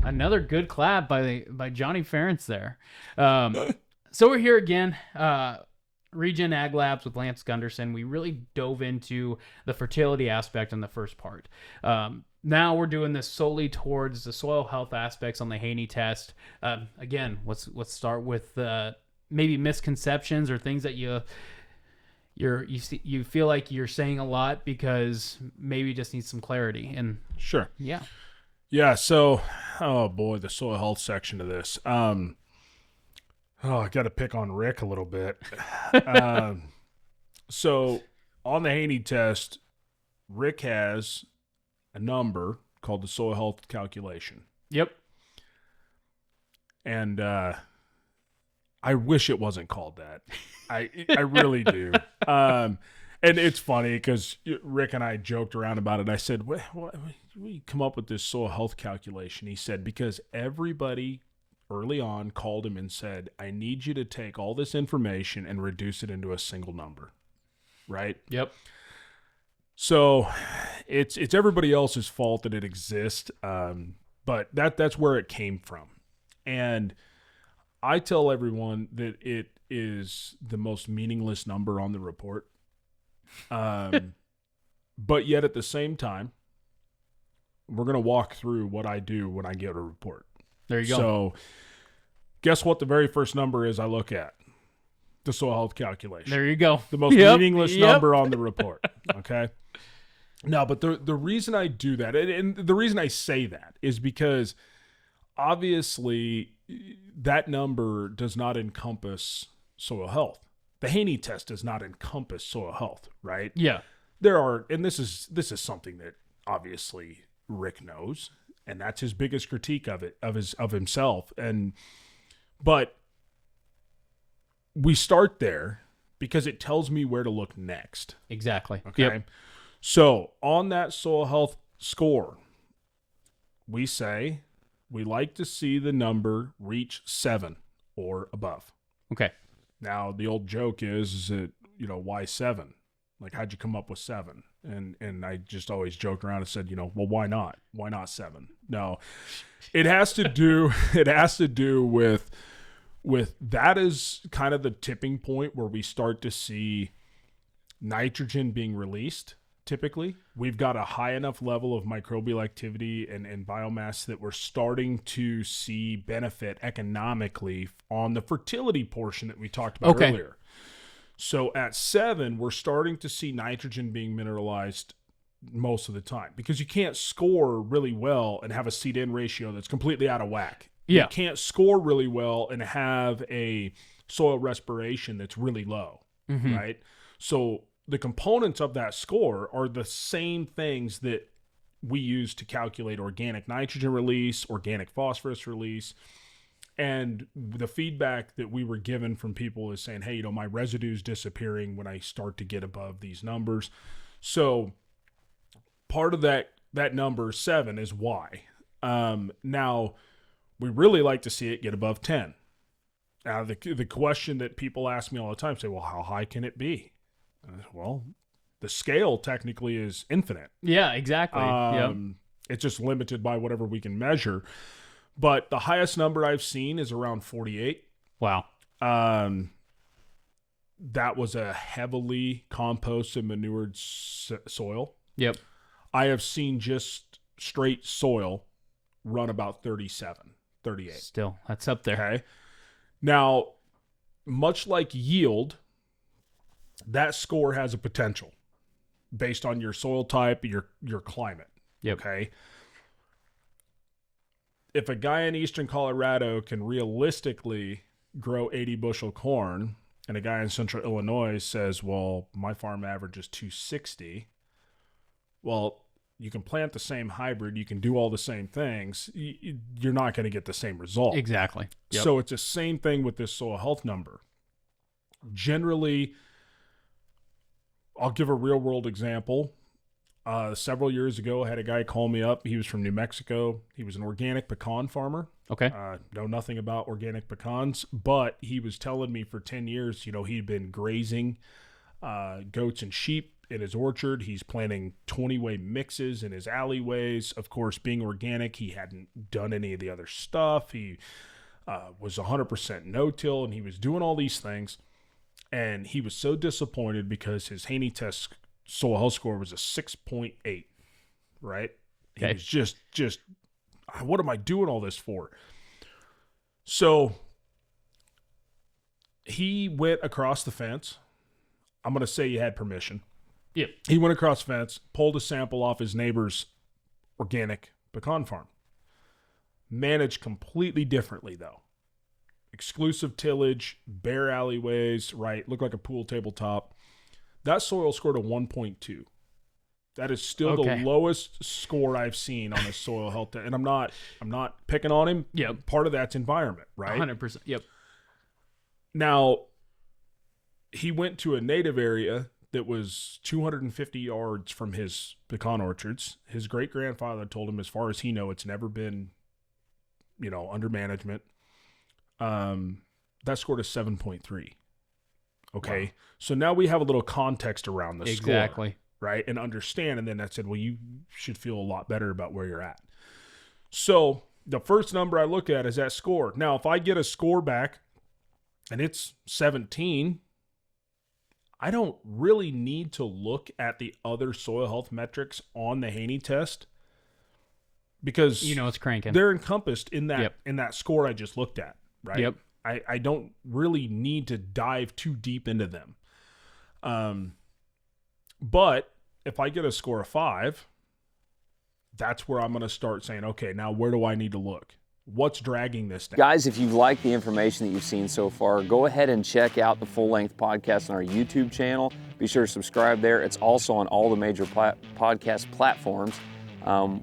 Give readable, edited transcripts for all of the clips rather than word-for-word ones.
Another good clap by Johnny Ferentz there. So we're here again. Regen Ag Labs with Lance Gunderson. We really dove into the fertility aspect in the first part. Now we're doing this solely towards the soil health aspects on the Haney test. Again, let's start with maybe misconceptions or things that you feel like you're saying a lot because maybe you just need some clarity. And Sure. yeah. So, oh boy, the soil health section of this. I got to pick on Rick a little bit. So on the Haney test, Rick has a number called the soil health calculation. Yep. And I wish it wasn't called that. I really do. And it's funny because Rick and I joked around about it. I said, what we come up with this soil health calculation? He said, because everybody early on called him and said, I need you to take all this information and reduce it into a single number. Right? Yep. So it's everybody else's fault that it exists. But that's where it came from. And I tell everyone that it is the most meaningless number on the report. But yet at the same time, we're going to walk through what I do when I get a report. There you go. So guess what the very first number is I look at? The soil health calculation. There you go. The most meaningless number on the report. Okay. No, but the reason I do that, and the reason I say that is because obviously that number does not encompass soil health. The Haney test does not encompass soil health, right? Yeah. There are, and this is something that obviously Rick knows, and that's his biggest critique of it, of himself. But we start there because it tells me where to look next. Exactly. Okay. Yep. So on that soil health score, we say we like to see the number reach 7 or above. Okay. Now the old joke is that, why 7? Like, how'd you come up with 7? And I just always joked around and said, well, why not? Why not 7? No, it has to do with that is kind of the tipping point where we start to see nitrogen being released. Typically, we've got a high enough level of microbial activity and biomass that we're starting to see benefit economically on the fertility portion that we talked about earlier. So at 7, we're starting to see nitrogen being mineralized most of the time because you can't score really well and have a seed-in ratio that's completely out of whack. Yeah. You can't score really well and have a soil respiration that's really low, right? So the components of that score are the same things that we use to calculate organic nitrogen release, organic phosphorus release. And the feedback that we were given from people is saying, hey, my residue's disappearing when I start to get above these numbers. So part of that number 7 is why. Now, we really like to see it get above 10. Now, the question that people ask me all the time say, well, how high can it be? Well, the scale technically is infinite. Yeah, exactly. It's just limited by whatever we can measure. But the highest number I've seen is around 48. Wow. That was a heavily composted, manured soil. Yep. I have seen just straight soil run about 37, 38. Still, that's up there. Okay. Now, much like yield, that score has a potential based on your soil type, your climate. Yep. Okay. If a guy in eastern Colorado can realistically grow 80 bushel corn and a guy in central Illinois says, well, my farm average is 260, well, you can plant the same hybrid, you can do all the same things, you're not going to get the same result. Exactly. Yep. So it's the same thing with this soil health number. Generally, I'll give a real world example. Several years ago, I had a guy call me up. He was from New Mexico. He was an organic pecan farmer. Okay. Know nothing about organic pecans, but he was telling me for 10 years, he'd been grazing goats and sheep in his orchard. He's planting 20-way mixes in his alleyways. Of course, being organic, he hadn't done any of the other stuff. He was 100% no-till, and he was doing all these things. And he was so disappointed because his Haney Test soil health score was a 6.8, right? Okay. He was just, what am I doing all this for? So he went across the fence. I'm going to say he had permission. Yep. He went across the fence, pulled a sample off his neighbor's organic pecan farm. Managed completely differently, though. Exclusive tillage, bare alleyways, right? Looked like a pool tabletop. That soil scored a 1.2. That is still the lowest score I've seen on a soil health test. And I'm not picking on him. Yep. Part of that's environment, right? 100%. Yep. Now, he went to a native area that was 250 yards from his pecan orchards. His great-grandfather told him, as far as he knows, it's never been, under management. That scored a 7.3. Okay. Wow. So now we have a little context around the score. Exactly. Right. And understand. And then I said, well, you should feel a lot better about where you're at. So the first number I look at is that score. Now, if I get a score back and it's 17, I don't really need to look at the other soil health metrics on the Haney test because it's cranking. They're encompassed in that score I just looked at. Right. Yep. I don't really need to dive too deep into them. But if I get a score of 5, that's where I'm going to start saying, okay, now where do I need to look? What's dragging this down? Guys, if you've liked the information that you've seen so far, go ahead and check out the full-length podcast on our YouTube channel. Be sure to subscribe there. It's also on all the major podcast platforms.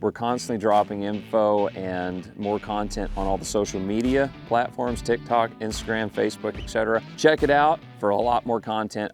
We're constantly dropping info and more content on all the social media platforms, TikTok, Instagram, Facebook, etc. Check it out for a lot more content.